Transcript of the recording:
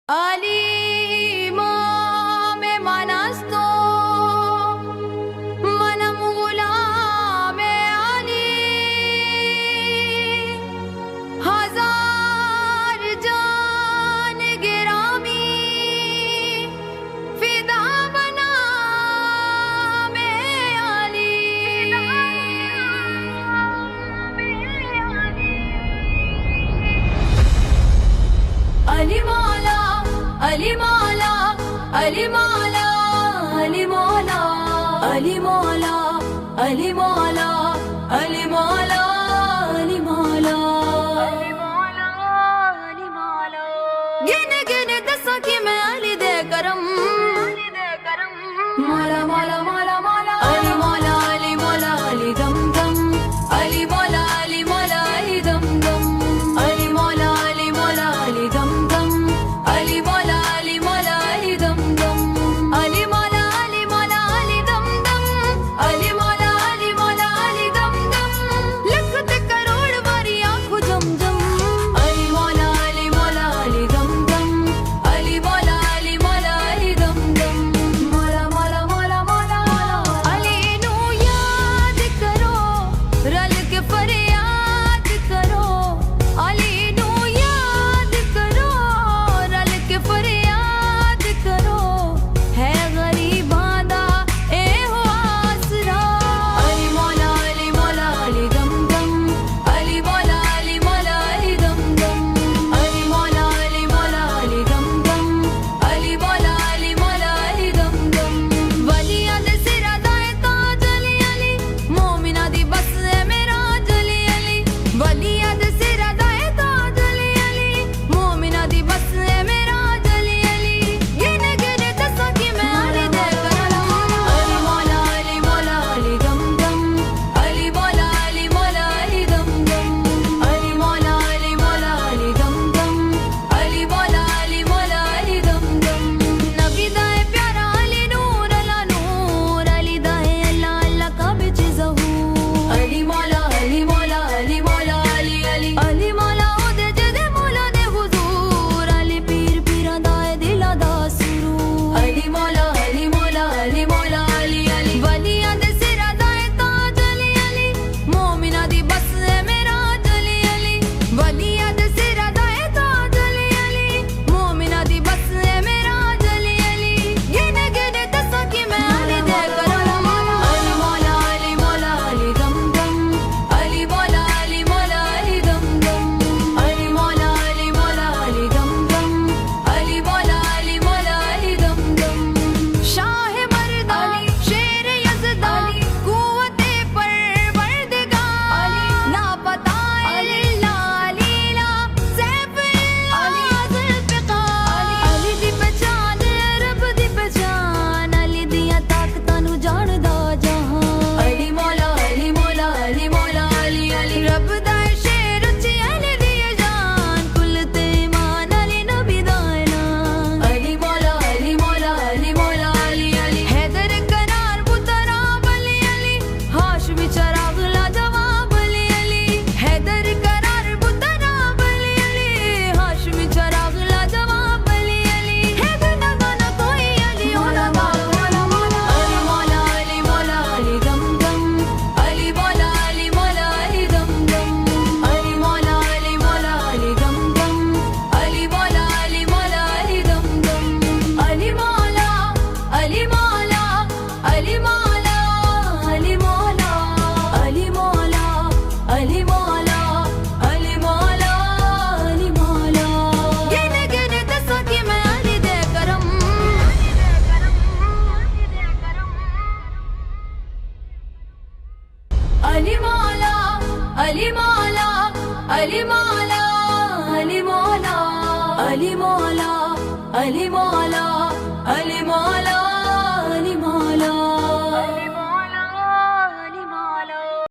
Ali imam manasto manam gulam Ali hazar jaan girami fida bana mein Ali Ali Mala Ali Mala Ali Mala Ali Mala Ali Mala Ali Mala Ali Mala Ali Mala Ali Mala gine gine dasa ki main Ali de karam Mala Mala Mala Mala Ali Mala Ali Mala Ali dam dam Ali Mala Ali Mala Ali dam dam Ali Mala Ali Mala Ali dam dam Ali Mala Ali Mala Ali dam dam Ali Mala Ali Mala Ali dam dam Ali Mala Ali Mala Ali dam dam lakhot karod wari aankhon jam jam Ali Mala Ali Mala Ali dam dam Ali Mala Ali Mala Ali dam dam Mala Mala Mala Mala Ali nu yaad karo ral ke faryad karo Ali nu yaad karo ral ke faryad karo hai gariban da eho asra Ali Mala Ali Mala Ali dam dam Ali Mala Ali Mala Ali dam dam Ali Mala Ali Mala Ali dam dam Ali Mala Ali Mala Ali dam dam waliyan de sira dae taaj Ali Ali mo'mina di bas hai mera Ali Ali waliyan de sira dae taaj Ali Ali mo'mina di bas hai mera Ali Ali gine gine dasa ki main Ali de karam Ali Mala Ali Mala Ali dam dam Ali Mala Ali Mala Ali dam dam Ali Mala Ali Mala Ali dam dam Ali Mala Ali Mala Ali dam dam nabi da hai pyara Ali noor Ali da hai Allah Allah ka bich zahur Ali Mala Ali Mala Ali Mala Ali Ali Ali Mala ode jede mola de huzur Ali pir pira da hai dila da surur Ali Mala Ali Mala Ali Mala Ali Ali waliyan de sira da hai taaj Ali Ali mo'mina di bas hai mera Ali Ali waliyan de sira da hai taaj Ali Ali mo'mina di bas hai mera Ali Ali gine gine dasa ki main Ali de karam Ali Mala Ali Mala Ali dam dam Ali Mala Ali Mala Ali dam dam Ali Mala Ali Mala Ali dam dam Ali Mala Ali Mala Ali dam dam Shah मर्दानी शेर यज़दानी कुव्वते परवरदिगार ना पता इल्ला लीला सैफ ज़ुल्फ़िकार अली दी पहचान रब दी पहचान अली दियां ताकतां नूं जाणदा जहां अली मौला अली मौला अली मौला अली अली रब दा शेर उच्ची अली दी जान कुल ते ईमान अली नबी दा ऐलान अली मौला अली मौला अली मौला अली अली हैदर करार बुतरा अली अली हाशमी चराग लाजवाब अली अली हैदर करार बुतरा अली अली हाशमी चराग लाजवाब अली अली हैदर ना गाना कोई अली मौला मौला मौला अली मौला अली मौला अली दम दम अली मौला अली मौला अली दम दम अली मौला अली मौला अली दम दम अली मौला अली मौला अली दम दम अली मौला अली मौला अली मौला अली मौला अली मौला अली मौला अली मौला अली मौला गिने गिने दसा की मैं अली दे करम Ali Mala Ali Mala Ali Mala Ali Mala Ali Mala Ali Mala Ali Mala